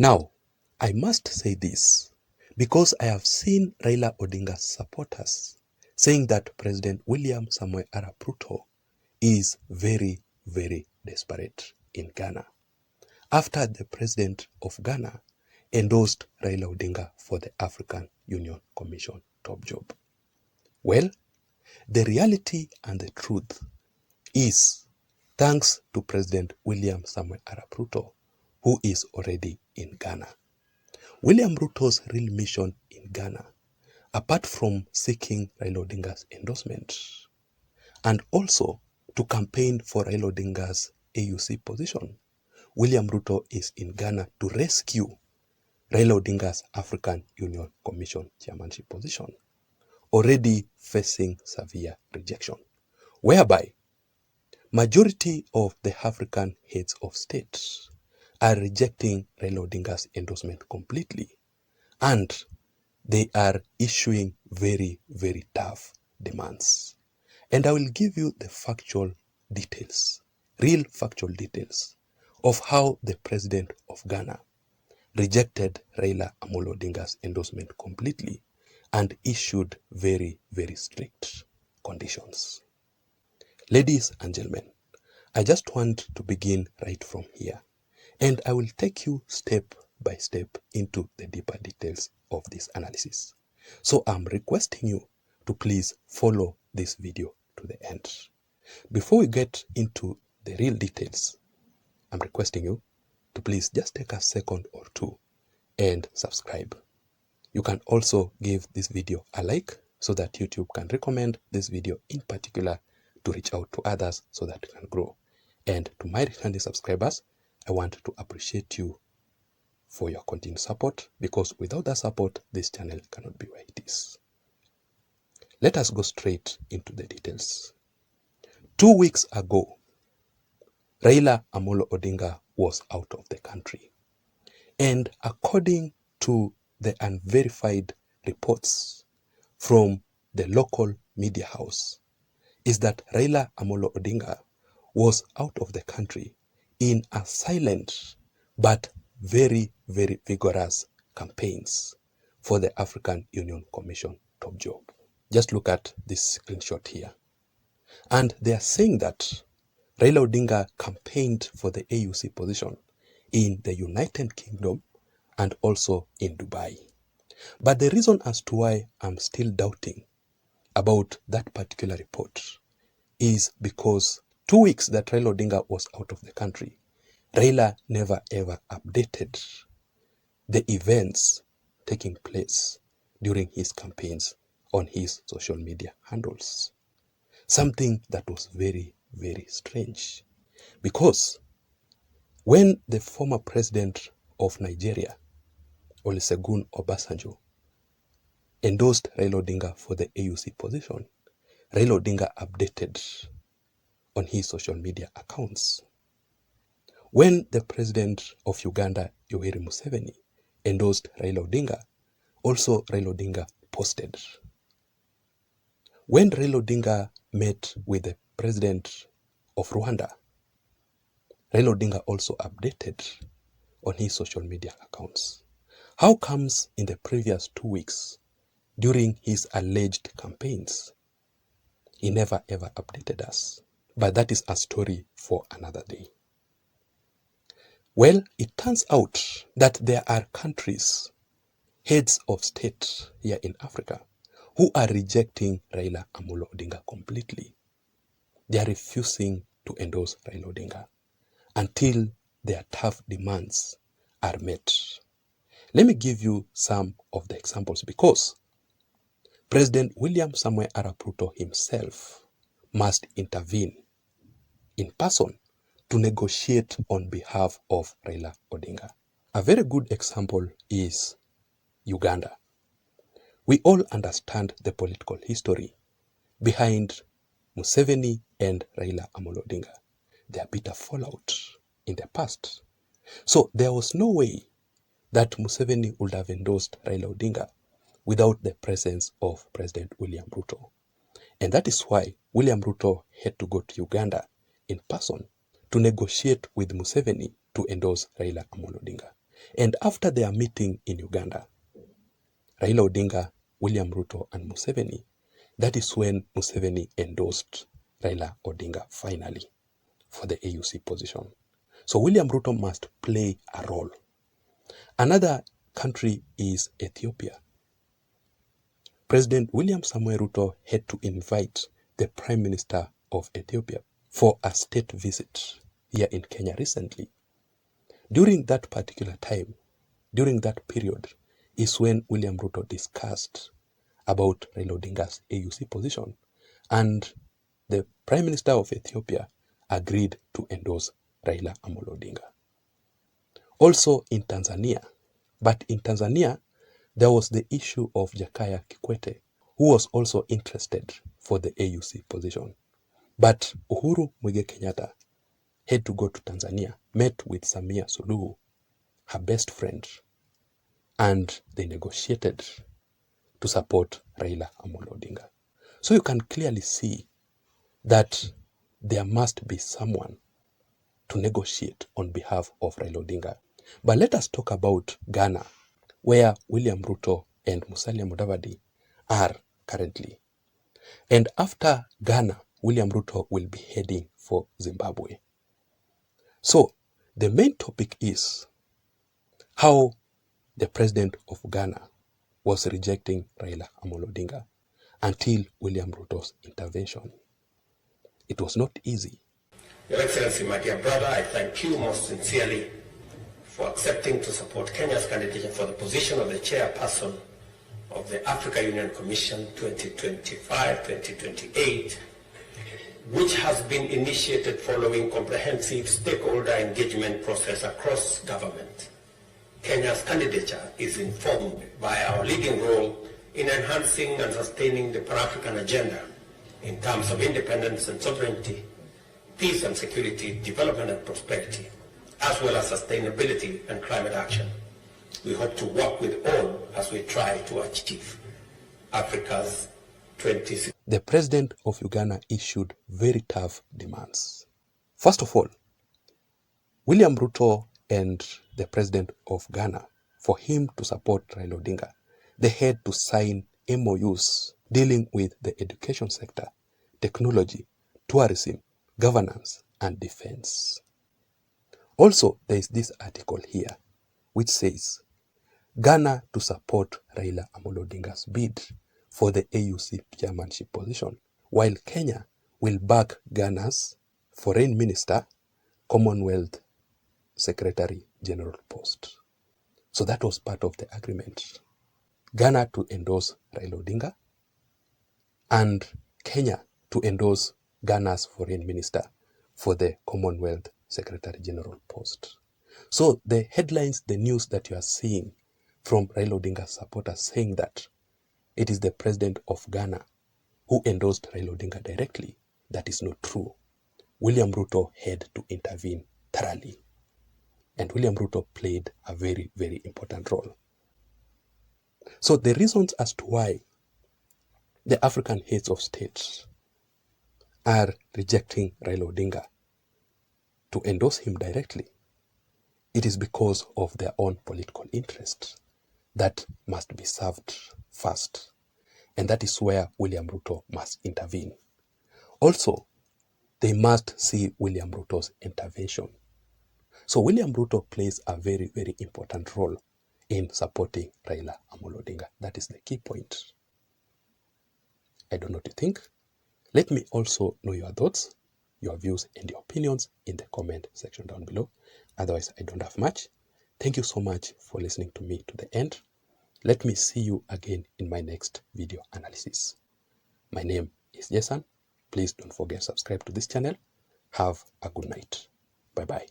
Now, I must say this because I have seen Raila Odinga's supporters saying that President William Samoei Arap Ruto is very, very desperate in Ghana after the president of Ghana endorsed Raila Odinga for the African Union Commission top job. Well, the reality and the truth is thanks to President William Samoei Arap Ruto, who is already in Ghana. William Ruto's real mission in Ghana, apart from seeking Raila Odinga's endorsement, and also to campaign for Raila Odinga's AUC position, William Ruto is in Ghana to rescue Raila Odinga's African Union Commission chairmanship position, already facing severe rejection, whereby majority of the African heads of state are rejecting Raila Odinga's endorsement completely, and they are issuing very, very tough demands. And I will give you the factual details, real factual details of how the president of Ghana rejected Raila Amolo Odinga's endorsement completely and issued very, very strict conditions. Ladies and gentlemen, I just want to begin right from here, and I will take you step by step into the deeper details of this analysis. So I'm requesting you to please follow this video to the end. Before we get into the real details, I'm requesting you to please just take a second or two and subscribe. You can also give this video a like so that YouTube can recommend this video in particular to reach out to others so that it can grow. And to my returning subscribers, I want to appreciate you for your continued support, because without that support, this channel cannot be where it is. Let us go straight into the details. 2 weeks ago, Raila Amolo Odinga was out of the country. And according to the unverified reports from the local media house, is that Raila Amolo Odinga was out of the country in a silent but very, very vigorous campaigns for the African Union Commission top job. Just look at this screenshot here. And they are saying that Raila Odinga campaigned for the AUC position in the United Kingdom and also in Dubai. But the reason as to why I'm still doubting about that particular report is because 2 weeks that Raila Odinga was out of the country, Raila never ever updated the events taking place during his campaigns on his social media handles. Something that was very, very strange. Because when the former president of Nigeria, Olusegun Obasanjo, endorsed Raila Odinga for the AUC position, Raila Odinga updated on his social media accounts. When the president of Uganda, Yoweri Museveni, endorsed Raila Odinga, also Raila Odinga posted. When Raila Odinga met with the president of Rwanda, Raila Odinga also updated on his social media accounts. How comes in the previous 2 weeks, during his alleged campaigns, he never ever updated us? But that is a story for another day. Well, it turns out that there are countries, heads of state here in Africa, who are rejecting Raila Amolo Odinga completely. They are refusing to endorse Raila Odinga until their tough demands are met. Let me give you some of the examples, because President William Samoei Arap Ruto himself must intervene in person to negotiate on behalf of Raila Odinga. A very good example is Uganda. We all understand the political history behind Museveni and Raila Amolo Odinga. Their bitter fallout in the past. So there was no way that Museveni would have endorsed Raila Odinga without the presence of President William Ruto. And that is why William Ruto had to go to Uganda in person to negotiate with Museveni to endorse Raila Amolo Odinga. And after their meeting in Uganda, Raila Odinga, William Ruto, and Museveni, that is when Museveni endorsed Raila Odinga finally for the AUC position. So William Ruto must play a role. Another country is Ethiopia. President William Samoei Ruto had to invite the Prime Minister of Ethiopia for a state visit here in Kenya recently. During that particular time, during that period, is when William Ruto discussed about Raila Odinga's AUC position, and the Prime Minister of Ethiopia agreed to endorse Raila Amolo Odinga. Also in Tanzania, but in Tanzania, there was the issue of Jakaya Kikwete, who was also interested for the AUC position. But Uhuru Muigai Kenyatta had to go to Tanzania, met with Samia Suluhu, her best friend, and they negotiated to support Raila Amolo Odinga. So you can clearly see that there must be someone to negotiate on behalf of Raila Odinga. But let us talk about Ghana, where William Ruto and Musalia Mudavadi are currently. And after Ghana, William Ruto will be heading for Zimbabwe. So the main topic is how the president of Ghana was rejecting Raila Amolo Odinga until William Ruto's intervention. It was not easy. Your Excellency, my dear brother, I thank you most sincerely for accepting to support Kenya's candidature for the position of the chairperson of the Africa Union Commission 2025-2028, which has been initiated following comprehensive stakeholder engagement process across government. Kenya's candidature is informed by our leading role in enhancing and sustaining the Pan-African agenda in terms of independence and sovereignty, peace and security, development and prosperity, as well as sustainability and climate action. We hope to work with all as we try to achieve Africa's 2060. The president of Uganda issued very tough demands. First of all, William Ruto and the president of Ghana, for him to support Raila Odinga, they had to sign MOUs dealing with the education sector, technology, tourism, governance, and defense. Also, there is this article here which says Ghana to support Raila Amolo Odinga's bid for the AUC chairmanship position, while Kenya will back Ghana's foreign minister, Commonwealth Secretary General post. So that was part of the agreement. Ghana to endorse Raila Odinga and Kenya to endorse Ghana's foreign minister for the Commonwealth Secretary General post. So the headlines, the news that you are seeing from Raila Odinga's supporters saying that it is the president of Ghana who endorsed Raila Odinga directly, that is not true. William Ruto had to intervene thoroughly. And William Ruto played a very, very important role. So the reasons as to why the African heads of states are rejecting Raila Odinga to endorse him directly, it is because of their own political interests that must be served first. And that is where William Ruto must intervene. Also, they must see William Ruto's intervention. So William Ruto plays a very, very important role in supporting Raila Amolo Odinga. That is the key point. I don't know what you think. Let me also know your thoughts, your views, and your opinions in the comment section down below. Otherwise, I don't have much. Thank you so much for listening to me to the end. Let me see you again in my next video analysis. My name is Jason. Please don't forget to subscribe to this channel. Have a good night. Bye-bye.